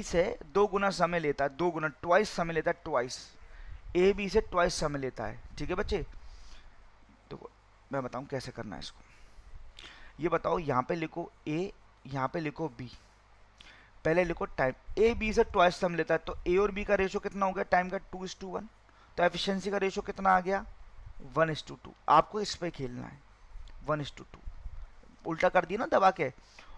से 2 गुना समय लेता है, 2 गुना ट्वाइस समय लेता है, ट्वाइस ए बी से ट्वाइस समय लेता है। ठीक है बच्चे, देखो मैं बताऊं कैसे करना है इसको। ये बताओ, यहाँ पे लिखो ए, यहाँ पे लिखो बी, पहले लिखो टाइम। ए बी से ट्वाइस समय लेता है, तो ए और बी का रेशो कितना हो गया टाइम का, 2:1। तो एफिशिएंसी का रेशो कितना आ गया, 1:2। आपको इस पे खेलना है, 1:2, उल्टा कर दिया ना दबा के।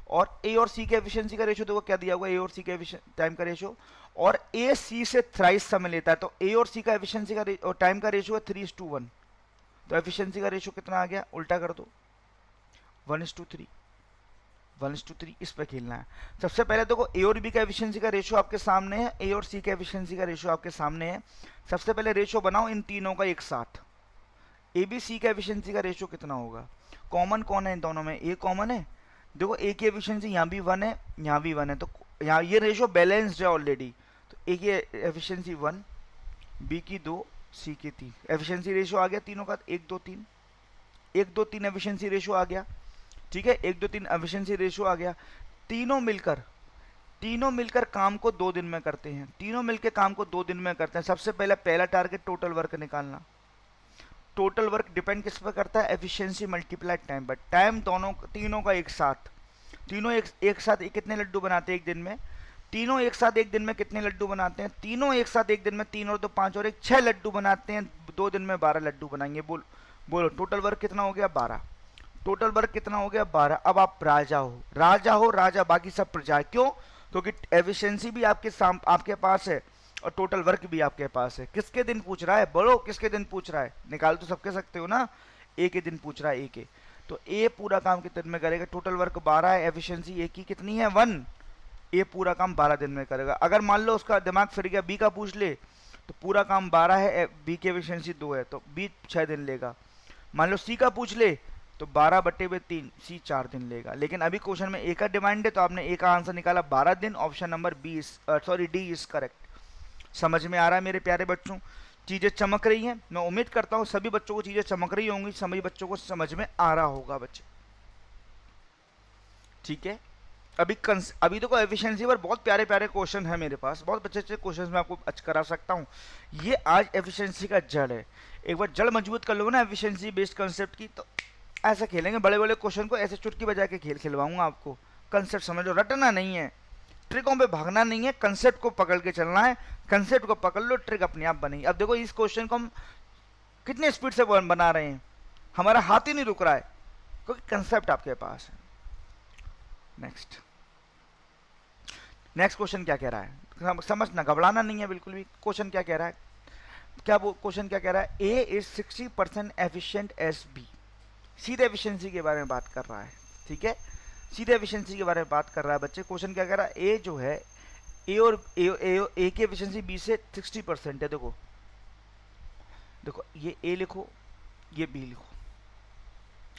और ए और सी के एफिशिएंसी का रेशो देखो क्या दिया हुआ है, ए और सी के टाइम का रेशो, और ए सी से थ्राइस समय लेता है, तो ए और सी का एफिशिएंसी का और टाइम का रेशो है 3:1। तो एफिशिएंसी का रेशो कितना आ गया, उल्टा कर दो, 1:3, 1:3। इस पे खेलना है। सबसे पहले देखो ए और बी का एफिशिएंसी का रेशो आपके सामने है, ए और सी का एफिशिएंसी का रेशो आपके सामने है। सबसे पहले रेशो बनाओ इन तीनों का एक साथ। ए बी सी का एफिशिएंसी का रेशो कितना होगा, कॉमन कौन है इन दोनों में, ए कॉमन है। देखो ए की एफिशिएंसी यहाँ भी 1 है, यहाँ भी 1 है, तो यहाँ ये रेशो बैलेंस्ड है ऑलरेडी। तो ए की एफिशिएंसी 1, बी की 2, सी की 3। एफिशिएंसी रेशो आ गया तीनों का 1 2 3, 1 2 3 एफिशिएंसी रेशो आ गया। ठीक है, 1 2 3 एफिशिएंसी रेशो आ गया। तीनों मिलकर काम को 2 दिन में करते हैं, तीनों मिलकर काम को 2 दिन में करते हैं। सबसे पहला टारगेट टोटल वर्क निकालना। टोटल वर्क डिपेंड किस पर करता है, एफिशिएंसी मल्टीप्लाई टाइम पर। टाइम तीनों का एक साथ, तीनों एक साथ कितने लड्डू बनाते हैं एक दिन में, तीनों एक साथ एक दिन में कितने लड्डू बनाते हैं, तीनों एक साथ एक दिन में 3 और 2 5 और 1 6 लड्डू बनाते हैं, 2 दिन में 12 लड्डू बनाएंगे। बोलो टोटल वर्क कितना हो गया 12। टोटल वर्क कितना हो गया 12। अब आप राजा हो, राजा हो, राजा, बाकी सब प्रजा। क्यों? क्योंकि एफिशिएंसी भी आपके पास है और टोटल वर्क भी आपके पास है। किसके दिन पूछ रहा है? बोलो किसके दिन पूछ रहा है? निकाल तो सबके सकते हो ना। ए के दिन पूछ रहा है, ए के। तो ए पूरा काम कितने दिन में करेगा? टोटल वर्क 12 है, एफिशिएंसी ए की कितनी है 1। ए पूरा काम 12 दिन में करेगा। अगर मान लो उसका दिमाग फिर गया, बी का पूछ ले, तो पूरा काम 12 है, बी की एफिशिएंसी 2 है, तो बी 6 दिन लेगा। मान लो सी का पूछ ले, तो 12/3, सी 4 दिन लेगा। लेकिन अभी क्वेश्चन में ए का डिमांड है, तो आपने ए का आंसर निकाला 12 दिन। Option number B D is correct. समझ में आ रहा है मेरे प्यारे बच्चों? चीजें चमक रही हैं। मैं उम्मीद करता हूँ सभी बच्चों को चीजें चमक रही होंगी, सभी बच्चों को समझ में आ रहा होगा बच्चे। ठीक है, अभी देखो एफिशिएंसी पर बहुत प्यारे प्यारे क्वेश्चन है मेरे पास, बहुत अच्छे अच्छे क्वेश्चन मैं आपको करा सकता हूँ। ये आज एफिशिएंसी का जड़ है। एक बार जड़ मजबूत कर लो ना एफिशिएंसी बेस्ड कंसेप्ट की, तो ऐसा खेलेंगे। बड़े बड़े क्वेश्चन को ऐसे चुटकी बजा के खेल खिलवाऊंगा आपको। कंसेप्ट समझ लो, रटना नहीं है, ट्रिकों पे भागना नहीं है, कंसेप्ट को पकड़ के चलना है। कंसेप्ट को पकड़ लो, ट्रिक अपने आप बनेगी। अब देखो इस क्वेश्चन को हम कितने स्पीड से बना रहे हैं, हमारा हाथ ही नहीं रुक रहा है, क्योंकि कंसेप्ट आपके पास है। नेक्स्ट क्वेश्चन क्या कह रहा है, समझना, घबराना नहीं है बिल्कुल भी। क्वेश्चन क्या कह रहा है, क्वेश्चन क्या कह रहा है? ए इज 60% एफिशिएंट एस बी। सीधे एफिशिएंसी के बारे में बात कर रहा है। ठीक है, सीधे एफिशिएंसी के बारे में बात कर रहा है बच्चे। क्वेश्चन क्या कह रहा है? ए जो है, ए और ए की एफिशिएंसी बी से 60% है। देखो देखो, ये ए लिखो, ये बी लिखो।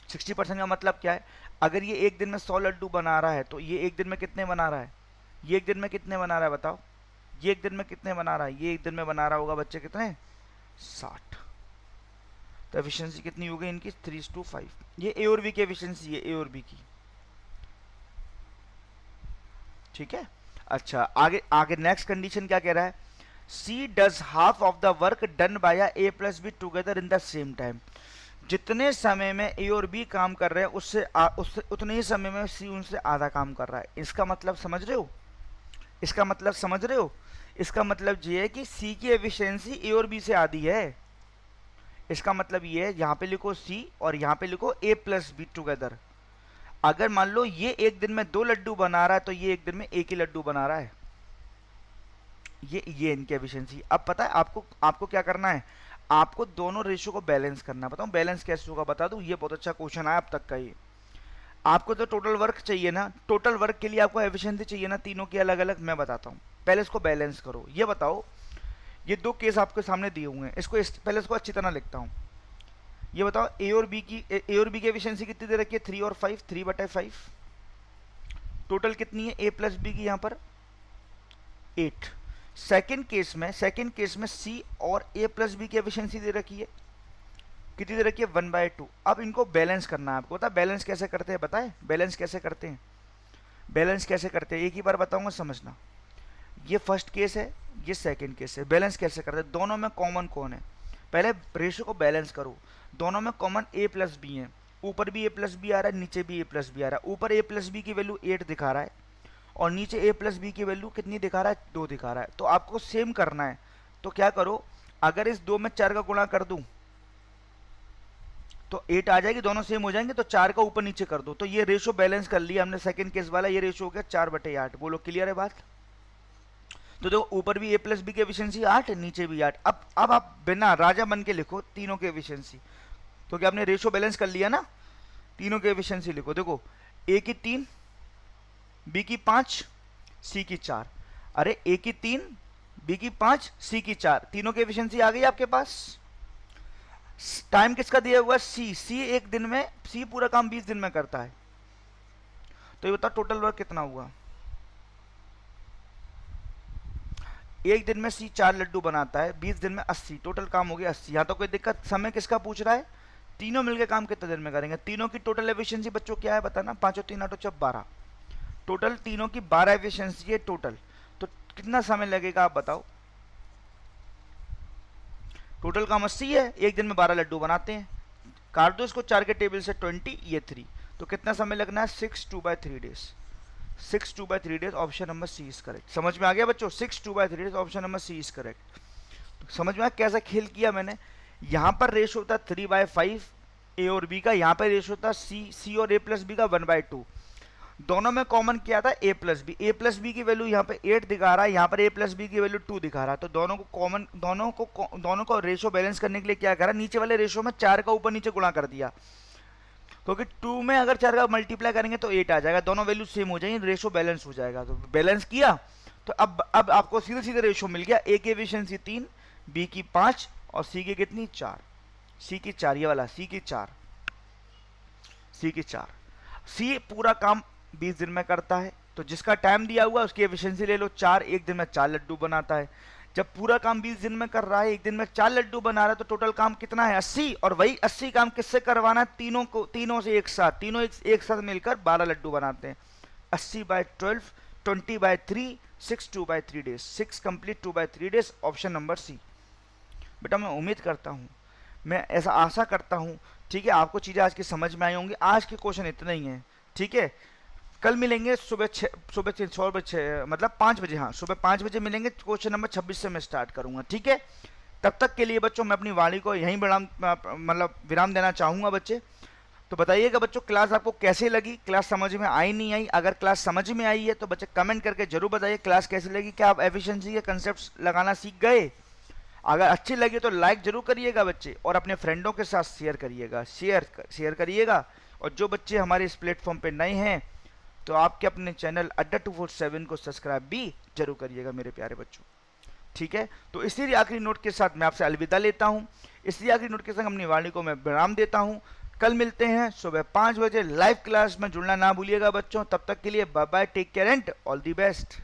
60% का मतलब क्या है? अगर ये एक दिन में 100 लड्डू बना रहा है, तो ये एक दिन में कितने बना रहा है? ये एक दिन में कितने बना रहा है बताओ? ये एक दिन में कितने बना रहा है? ये एक दिन में बना रहा होगा बच्चे कितने? 60। तो एफिशिएंसी कितनी हो गई इनकी? 3:5। ये ए और बी की एफिशिएंसी है, ए और बी की। ठीक है, अच्छा आगे आगे नेक्स्ट कंडीशन क्या कह रहा है? C does half of the work done by A plus B together in the same time. जितने समय में ए और बी काम कर रहे हैं, उससे उतने ही समय में सी उनसे आधा काम कर रहा है। इसका मतलब समझ रहे हो? इसका मतलब समझ रहे हो? इसका मतलब ये है कि सी की एफिशिएंसी ए और बी से आधी है। इसका मतलब ये है, यहाँ पे लिखो सी और यहाँ पे लिखो ए प्लस बी टुगेदर। अगर मान लो ये एक दिन में 2 लड्डू बना रहा है, तो ये एक दिन में एक ही लड्डू बना रहा है। ये इनकी एफिशिएंसी। अब पता है आपको क्या करना है? आपको दोनों रेशियो को बैलेंस करना। बताऊं बैलेंस कैसे होगा? बता दूं, ये बहुत अच्छा क्वेश्चन आया अब तक का ये। आपको तो टोटल वर्क चाहिए ना, टोटल वर्क के लिए आपको एफिशिएंसी चाहिए ना, तीनों की अलग अलग। मैं बताता हूँ, पहले इसको बैलेंस करो। ये बताओ, ये 2 केस आपके सामने दिए हुए हैं, पहले इसको अच्छी तरह लिखता हूँ। ये बताओ ए और बी की एफिशिएंसी कितनी दे रखी है? 3 और 5, 3/5। टोटल कितनी है ए प्लस बी की यहाँ पर? 8। सेकेंड केस में सी और ए प्लस बी की एफिशिएंसी दे रखी है, कितनी दे रखी है? 1/2। अब इनको बैलेंस करना है आपको। पता बैलेंस कैसे करते हैं? बताए बैलेंस कैसे करते हैं? बैलेंस कैसे करते हैं एक ही बार बताऊंगा, समझना। ये फर्स्ट केस है, ये सेकंड केस है। बैलेंस कैसे करते हैं? दोनों में कॉमन कौन है? पहले रेशियो को बैलेंस करो। दोनों में कॉमन ए प्लस बी है। ऊपर भी ए प्लस बी आ रहा है, नीचे भी ए प्लस बी आ रहा है। ऊपर ए प्लस बी की वैल्यू 8 दिखा रहा है और नीचे ए प्लस बी की वैल्यू कितनी दिखा रहा है? 2 दिखा रहा है। तो आपको सेम करना है। तो क्या करो, अगर इस 2 में 4 का गुणा कर दूं तो 8 आ जाएगी, दोनों सेम हो जाएंगे। तो 4 का ऊपर नीचे कर दो, तो ये रेशियो बैलेंस कर लिया हमने। सेकंड केस वाला ये रेशियो हो गया 4/8। बोलो क्लियर है बात? तो देखो ऊपर भी ए प्लस बी की एफिशिएंसी 8, नीचे भी 8। अब आप बिना राजा बन के लिखो तीनों की एफिशिएंसी, क्योंकि आपने रेशियो बैलेंस कर लिया ना। तीनों की एफिशिएंसी लिखो। देखो ए की 3, बी की 5, सी की 4। अरे ए की 3, बी की 5, सी की 4, तीनों की एफिशिएंसी आ गई आपके पास। टाइम किसका दिया हुआ है? सी एक दिन में, सी पूरा काम 20 दिन में करता है। तो ये बताओ टोटल वर्क कितना हुआ? एक दिन में सी 4 लड्डू बनाता है, 20 दिन में 80, टोटल काम हो गया 80। यहाँ तो कोई दिक्कत? समय किसका पूछ रहा है? तीनों मिलकर काम कितने दिन में करेंगे? तीनों की टोटल एफिशिएंसी बच्चों क्या है बताना? 5 और 3 8 और 12। टोटल तीनों की 12 एफिशिएंसी है टोटल। तो कितना समय लगेगा आप बताओ? टोटल काम 80 है, एक दिन में 12 लड्डू बनाते हैं। काट दो इसको 4 के टेबल से 20, ये 3। तो कितना समय लगना है? 6/2/3 days. 6/2/3 days. Option number C is correct. समझ में आ गया बच्चों? 6/2/3 days, option number C is correct. समझ में आया कैसा खेल किया मैंने? यहाँ पर रेशो होता है 3/5, ए और बी का, यहाँ पे रेशो था सी और ए प्लस बी का 1/2। दोनों में कॉमन क्या था, ए प्लस बी। ए प्लस बी की वैल्यू यहाँ पे 8 दिखा रहा है, यहाँ पर ए प्लस बी की वैल्यू 2 दिखा रहा है। तो दोनों को कॉमन, दोनों को रेशो बैलेंस करने के लिए क्या करा, नीचे वाले रेशो में 4 का ऊपर नीचे गुणा कर दिया, क्योंकि 2 में अगर 4 का मल्टीप्लाई करेंगे तो 8 आ जाएगा, दोनों वैल्यू सेम हो जाएंगे, रेशो बैलेंस हो जाएगा। तो बैलेंस किया तो अब आपको सीधे सीधे रेशो मिल गया, ए की एफिशिएंसी 3, बी की 5 और सी की कितनी 4, सी की 4, ये वाला सी की 4, सी की 4। सी पूरा काम 20 दिन में करता है, तो जिसका टाइम दिया हुआ उसकी एफिशिएंसी ले लो 4, एक दिन में 4 लड्डू बनाता है। जब पूरा काम 20 दिन में कर रहा है, एक दिन में 4 लड्डू बना रहा है, तो टोटल काम कितना है 80, और वही 80 काम किससे करवाना है, तीनों से एक साथ, तीनों एक साथ मिलकर 12 लड्डू बनाते हैं। 80/12, 20/3, 6 2/3 days, 6 complete 2/3 days, option number C. बेटा मैं उम्मीद करता हूँ, मैं ऐसा आशा करता हूँ, ठीक है, आपको चीज़ें आज की समझ में आई होंगी। आज के क्वेश्चन इतने ही हैं, ठीक है। कल मिलेंगे सुबह मतलब 5 बजे, हाँ सुबह 5 बजे मिलेंगे, क्वेश्चन नंबर 26 से मैं स्टार्ट करूंगा, ठीक है। तब तक के लिए बच्चों मैं अपनी वाणी को यहीं विराम देना चाहूँगा बच्चे। तो बताइएगा बच्चों क्लास आपको कैसे लगी, क्लास समझ में आई नहीं आई। अगर क्लास समझ में आई है तो बच्चे कमेंट करके जरूर बताइए क्लास कैसी लगी, क्या आप एफिशिएंसी के कंसेप्ट लगाना सीख गए। अगर अच्छी लगी तो लाइक जरूर करिएगा बच्चे, और अपने फ्रेंडों के साथ शेयर करिएगा, शेयर करिएगा। और जो बच्चे हमारे इस प्लेटफॉर्म पे नए हैं तो आपके अपने चैनल अड्डा 247 को सब्सक्राइब भी जरूर करिएगा मेरे प्यारे बच्चों, ठीक है। तो इसी आखिरी नोट के साथ मैं आपसे अलविदा लेता हूं, इसी आखिरी नोट के साथ अपनी वाणी को मैं विराम देता हूं। कल मिलते हैं सुबह 5 बजे लाइव क्लास में, जुड़ना ना भूलिएगा बच्चों। तब तक के लिए bye bye, take care and all the best.